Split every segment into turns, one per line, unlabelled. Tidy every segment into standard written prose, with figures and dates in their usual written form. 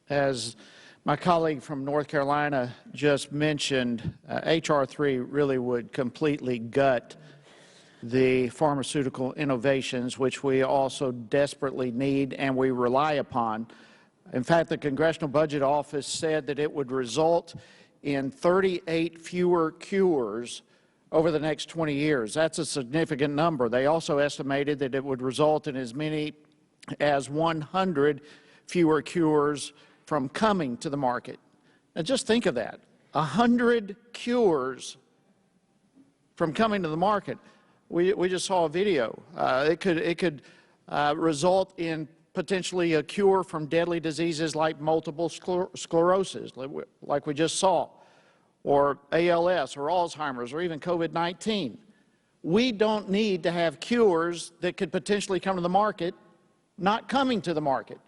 As my colleague from North Carolina just mentioned, H.R. 3 really would completely gut the pharmaceutical innovations which we also desperately need and we rely upon. In fact, the Congressional Budget Office said that it would result in 38 fewer cures over the next 20 years. That's a significant number. They also estimated that it would result in as many as 100 fewer cures from coming to the market. Now just think of that, 100 cures from coming to the market. We just saw a video. It could result in potentially a cure from deadly diseases like multiple sclerosis, like we just saw, or ALS, or Alzheimer's, or even COVID-19. We don't need to have cures that could potentially come to the market not coming to the market.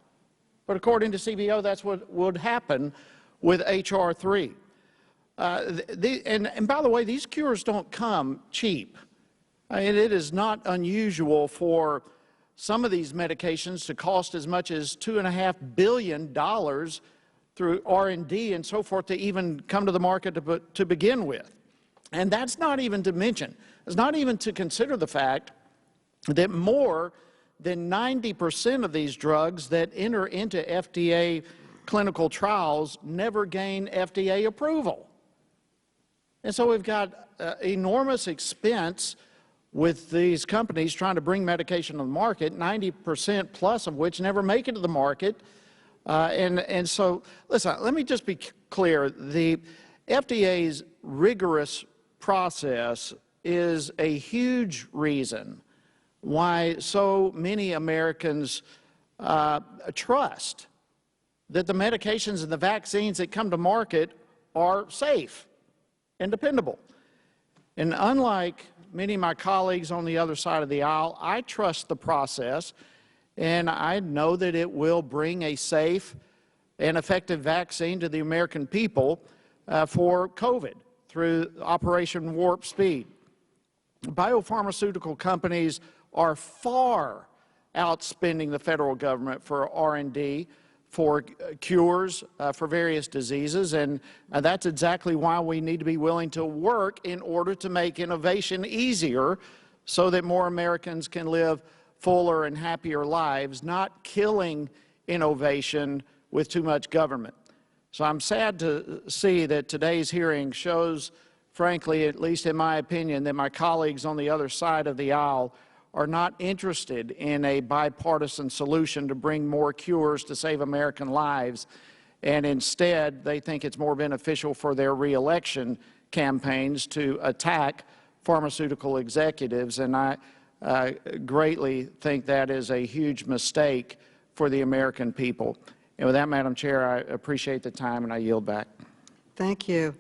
But according to CBO, that's what would happen with H.R. 3. And by the way, these cures don't come cheap. I mean, it is not unusual for some of these medications to cost as much as $2.5 billion through R&D and so forth to even come to the market to begin with. And that's not even to mention, it's not even to consider the fact that more than 90% of these drugs that enter into FDA clinical trials never gain FDA approval. And so we've got enormous expense with these companies trying to bring medication to the market, 90% plus of which never make it to the market. And so, listen, let me just be clear. The FDA's rigorous process is a huge reason why so many Americans trust that the medications and the vaccines that come to market are safe and dependable. And unlike many of my colleagues on the other side of the aisle, I trust the process, and I know that it will bring a safe and effective vaccine to the American people for COVID through Operation Warp Speed. Biopharmaceutical companies are far outspending the federal government for R&D, for cures for various diseases, and that's exactly why we need to be willing to work in order to make innovation easier so that more Americans can live fuller and happier lives, not killing innovation with too much government. So I'm sad to see that today's hearing shows, frankly, at least in my opinion, that my colleagues on the other side of the aisle are not interested in a bipartisan solution to bring more cures to save American lives, and instead they think it's more beneficial for their reelection campaigns to attack pharmaceutical executives, and I greatly think that is a huge mistake for the American people. And with that, Madam Chair, I appreciate the time and I yield back.
Thank you.